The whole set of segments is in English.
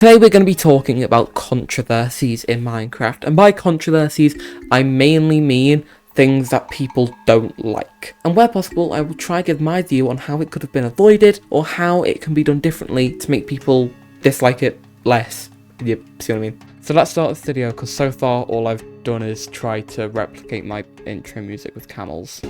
Today we're going to be talking about controversies in Minecraft, and by controversies I mainly mean things that people don't like. And where possible I will try to give my view on how it could have been avoided, or how it can be done differently to make people dislike it less. You see what I mean? So let's start this video, because so far all I've done is try to replicate my intro music with camels.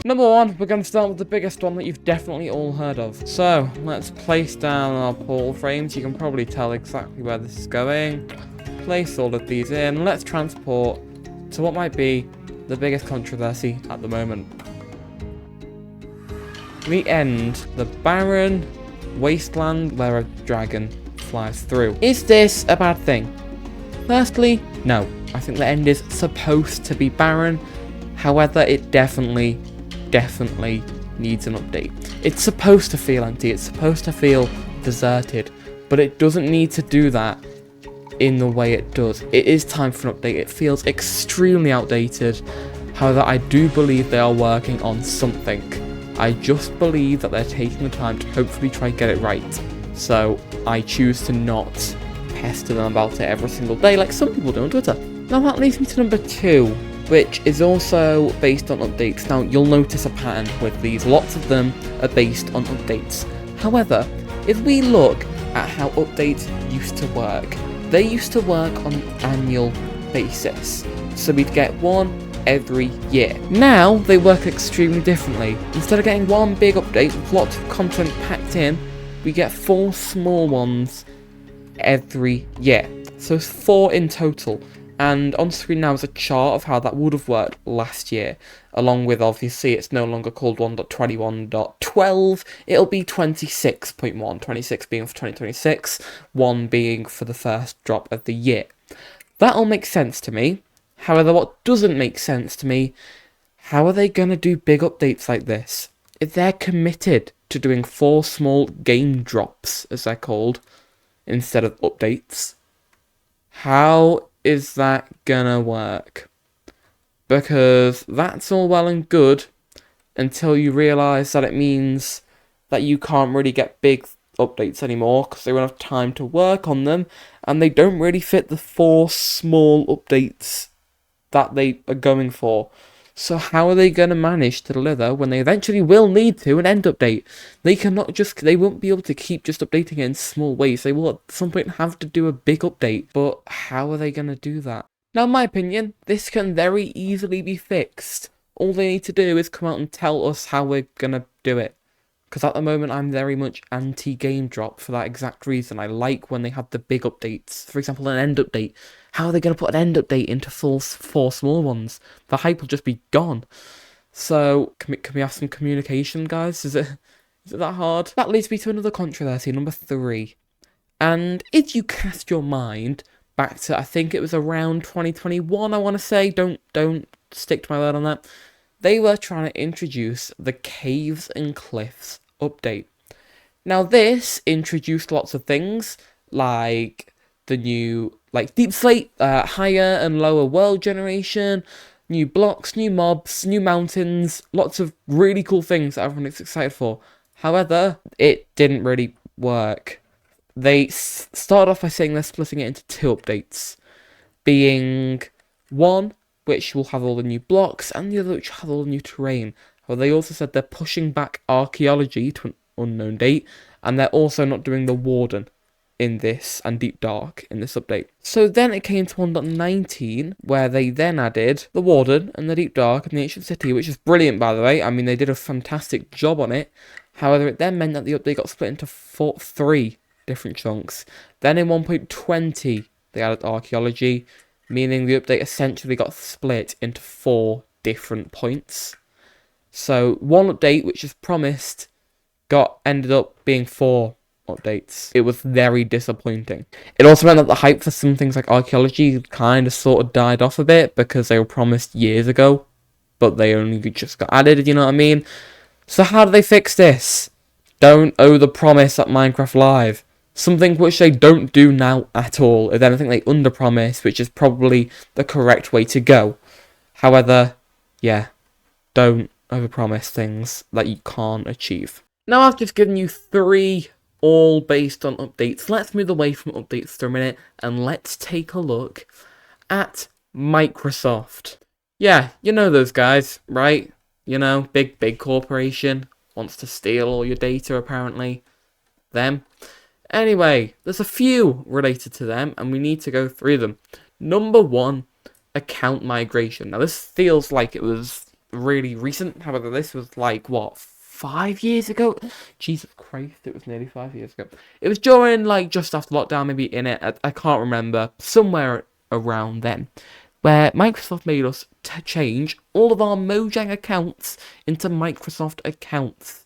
Number one, we're going to start with the biggest one that you've definitely all heard of. So, let's place down our portal frames. You can probably tell exactly where this is going. Place all of these in. Let's transport to what might be the biggest controversy at the moment. We end the barren wasteland where a dragon flies through. Is this a bad thing? Firstly, no. I think the end is supposed to be barren. However, it definitely needs an update. It's supposed to feel empty, it's supposed to feel deserted, but it doesn't need to do that in the way it does. It is time for an update. It feels extremely outdated. However, I do believe they are working on something. I just believe that they're taking the time to hopefully try and get it right. So I choose to not pester them about it every single day like some people do on Twitter. Now that leads me to number two, which is also based on updates. Now, you'll notice a pattern with these. Lots of them are based on updates. However, if we look at how updates used to work, they used to work on an annual basis. So we'd get one every year. Now, they work extremely differently. Instead of getting one big update with lots of content packed in, we get 4 small ones every year. So it's 4 in total. And on screen now is a chart of how that would have worked last year, along with, obviously, it's no longer called 1.21.12, it'll be 26.1, 26 being for 2026, 1 being for the first drop of the year. That'll make sense to me. However, what doesn't make sense to me, how are they going to do big updates like this? If they're committed to doing 4 small game drops, as they're called, instead of updates, how is that gonna work? Because that's all well and good until you realise that it means that you can't really get big updates anymore because they won't have time to work on them, and they don't really fit the 4 small updates that they are going for. So how are they going to manage to deliver when they eventually will need to an end update? They won't be able to keep just updating it in small ways. They will at some point have to do a big update. But how are they going to do that? Now, in my opinion, this can very easily be fixed. All they need to do is come out and tell us how we're going to do it. Because at the moment, I'm very much anti-game drop for that exact reason. I like when they have the big updates. For example, an end update. How are they going to put an end update into 4 small ones? The hype will just be gone. So, can we have some communication, guys? Is it that hard? That leads me to another controversy, number 3. And if you cast your mind back to, I think it was around 2021, I want to say. Don't stick to my word on that. They were trying to introduce the Caves and Cliffs update. Now, this introduced lots of things, like the new deep slate, higher and lower world generation, new blocks, new mobs, new mountains, lots of really cool things that everyone is excited for. However, it didn't really work. They started off by saying they're splitting it into 2 updates, being one which will have all the new blocks, and the other which will have all the new terrain. Well, they also said they're pushing back archaeology to an unknown date, and they're also not doing the Warden in this, and Deep Dark in this update. So then it came to 1.19, where they then added the Warden and the Deep Dark and the Ancient City, which is brilliant, by the way. I mean, they did a fantastic job on it. However, it then meant that the update got split into 3 different chunks. Then in 1.20, they added archaeology, meaning the update essentially got split into 4 different points. So one update, which is promised, ended up being 4 updates. It was very disappointing. It also meant that the hype for some things like archaeology kind of sort of died off a bit because they were promised years ago, but they only just got added, you know what I mean? So how do they fix this? Don't owe the promise at Minecraft Live. Something which they don't do now at all. If anything, they underpromise, which is probably the correct way to go. However, yeah, don't overpromise things that you can't achieve. Now I've just given you 3 all based on updates. Let's move away from updates for a minute and let's take a look at Microsoft. Yeah, you know those guys, right? You know, big corporation wants to steal all your data apparently. Them. Anyway, there's a few related to them and we need to go through them. Number 1, account migration. Now this feels like it was really recent. However, this was like, what, 5 years ago? Jesus Christ, it was nearly 5 years ago. It was during, like, just after lockdown, maybe in it. I can't remember. Somewhere around then. Where Microsoft made us change all of our Mojang accounts into Microsoft accounts.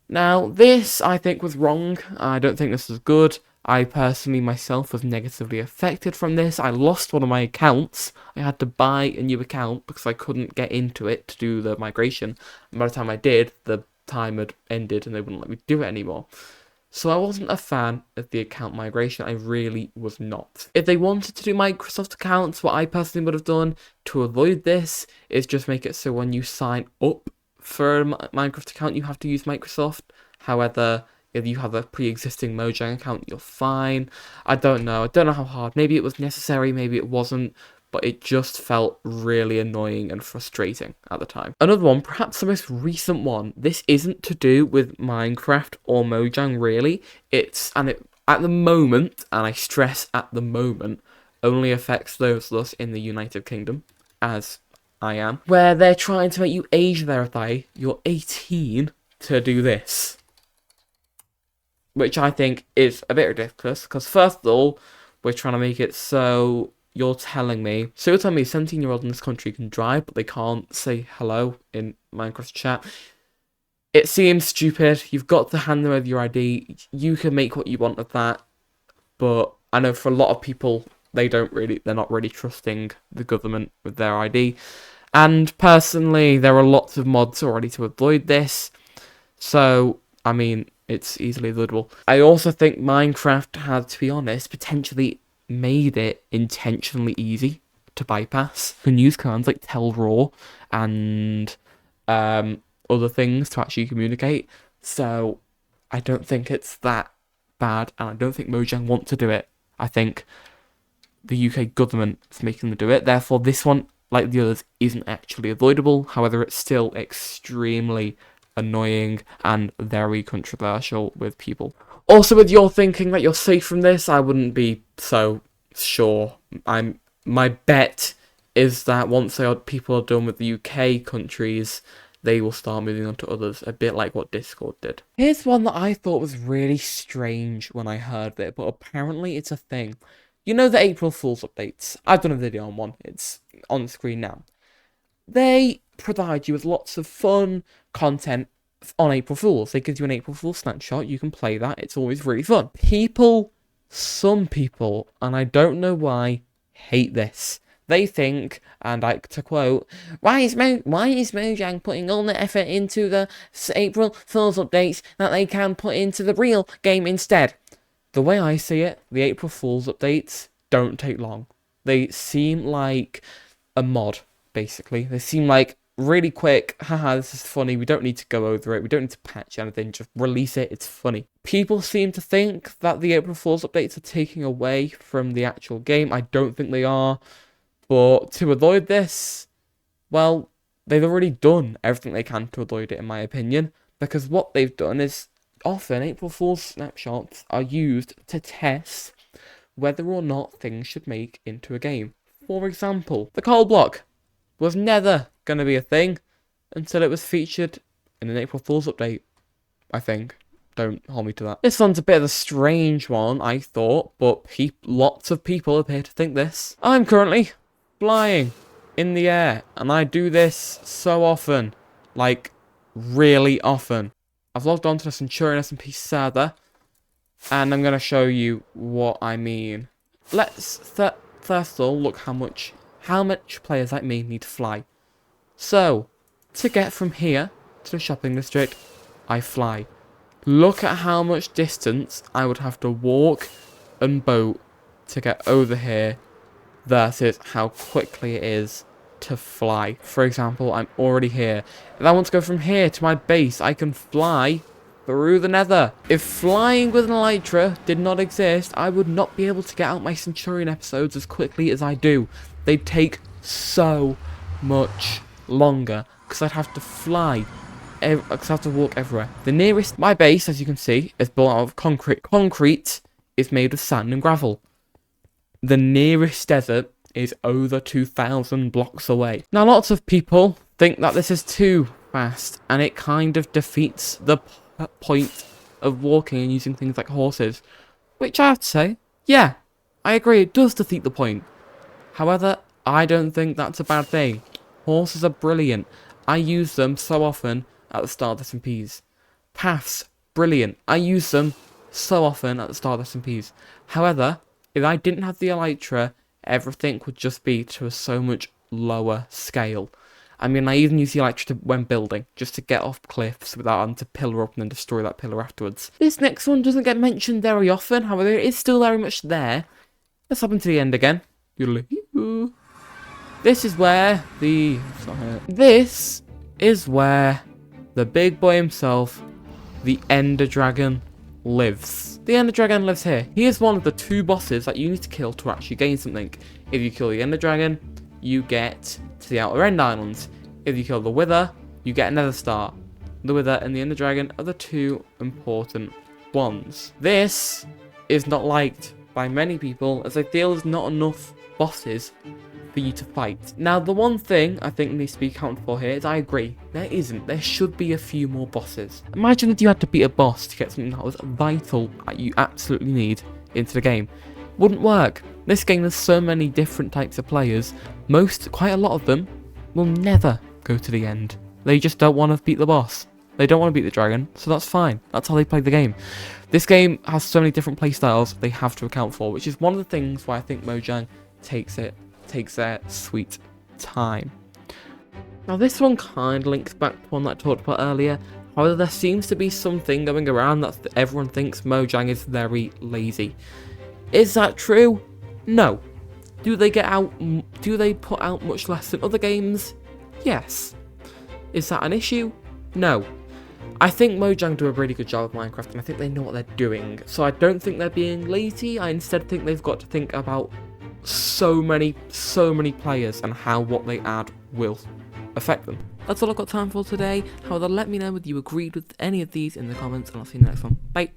Now, this, I think, was wrong. I don't think this was good. I personally, myself, was negatively affected from this. I lost one of my accounts. I had to buy a new account because I couldn't get into it to do the migration. And by the time I did, the time had ended and they wouldn't let me do it anymore. So I wasn't a fan of the account migration. I really was not. If they wanted to do Microsoft accounts, what I personally would have done to avoid this is just make it so when you sign up for a Minecraft account, you have to use Microsoft. However, if you have a pre-existing Mojang account, you're fine. I don't know how hard. Maybe it was necessary, maybe it wasn't, but it just felt really annoying and frustrating at the time. Another one, perhaps the most recent one, this isn't to do with Minecraft or Mojang really. At the moment, and I stress at the moment, only affects those of us in the United Kingdom, as I am, where they're trying to make you age verify you're 18 to do this. Which I think is a bit ridiculous, because first of all, we're trying to make it so you're telling me 17-year-olds in this country can drive, but they can't say hello in Minecraft chat. It seems stupid. You've got to hand them over your ID. You can make what you want of that, but I know for a lot of people, they're not really trusting the government with their ID. And personally, there are lots of mods already to avoid this. So, I mean, it's easily avoidable. I also think Minecraft had, to be honest, potentially made it intentionally easy to bypass. You can use commands like tell raw and other things to actually communicate. So, I don't think it's that bad, and I don't think Mojang want to do it. I think the UK government is making them do it. Therefore, this one, like the others, isn't actually avoidable. However, it's still extremely annoying and very controversial with people. Also, with your thinking that you're safe from this, I wouldn't be so sure. My bet is that once people are done with the UK countries, they will start moving on to others, a bit like what Discord did. Here's one that I thought was really strange when I heard it, but apparently it's a thing. You know the April Fool's updates? I've done a video on one. It's on the screen now. They provide you with lots of fun content on April Fools. They give you an April Fool's snapshot. You can play that. It's always really fun. Some people, and I don't know why, hate this. They think, and I to quote, why is Mojang putting all the effort into the April Fool's updates that they can put into the real game instead? The way I see it, the April Fool's updates don't take long. They seem like a mod, basically. They seem like really quick, haha, this is funny, we don't need to go over it, we don't need to patch anything, just release it, it's funny. People seem to think that the April Fool's updates are taking away from the actual game. I don't think they are, but to avoid this, well, they've already done everything they can to avoid it, in my opinion, because what they've done is often April Fool's snapshots are used to test whether or not things should make into a game. For example, the coal block was never going to be a thing until it was featured in an April Fool's update, I think. Don't hold me to that. This one's a bit of a strange one, I thought, but lots of people appear to think this. I'm currently flying in the air, and I do this so often, like really often. I've logged onto the Centurion SMP server, and I'm going to show you what I mean. Let's first of all look how much players like me need to fly. So, to get from here to the shopping district, I fly. Look at how much distance I would have to walk and boat to get over here versus how quickly it is to fly. For example, I'm already here. If I want to go from here to my base, I can fly through the nether. If flying with an elytra did not exist, I would not be able to get out my Centurion episodes as quickly as I do. They'd take so much longer because I'd have to fly. Because I have to walk everywhere. The nearest, my base, as you can see, is built out of concrete. Concrete is made of sand and gravel. The nearest desert is over 2,000 blocks away. Now, lots of people think that this is too fast, and it kind of defeats the point of walking and using things like horses. Which I have to say, yeah, I agree, it does defeat the point. However, I don't think that's a bad thing. Horses are brilliant. I use them so often at the start of SMPs. Paths, brilliant. I use them so often at the start of SMPs. However, if I didn't have the Elytra, everything would just be to a so much lower scale. I mean, I even use the Elytra when building, just to get off cliffs without having to pillar up and then destroy that pillar afterwards. This next one doesn't get mentioned very often, however, it is still very much there. Let's hop into the end again. This is where the... This is where the big boy himself, the Ender Dragon, lives. The Ender Dragon lives here. He is one of the 2 bosses that you need to kill to actually gain something. If you kill the Ender Dragon, you get to the Outer End Islands. If you kill the Wither, you get another star. The Wither and the Ender Dragon are the 2 important ones. This is not liked by many people, as they feel there's not enough bosses for you to fight. Now, the one thing I think needs to be accounted for here is I agree, there isn't. There should be a few more bosses. Imagine if you had to beat a boss to get something that was vital, that you absolutely need into the game. Wouldn't work. This game has so many different types of players. Quite a lot of them, will never go to the end. They just don't want to beat the boss. They don't want to beat the dragon, so that's fine. That's how they play the game. This game has so many different playstyles they have to account for, which is one of the things why I think Mojang takes their sweet time. Now, this one kind of links back to one that I talked about earlier. However, there seems to be something going around that everyone thinks Mojang is very lazy. Is that true? No. Do they put out much less than other games? Yes. Is that an issue? No. I think Mojang do a really good job of Minecraft, and I think they know what they're doing. So I don't think they're being lazy. I instead think they've got to think about so many players and how what they add will affect them. That's all I've got time for today. However, let me know whether you agreed with any of these in the comments, and I'll see you in the next one. Bye.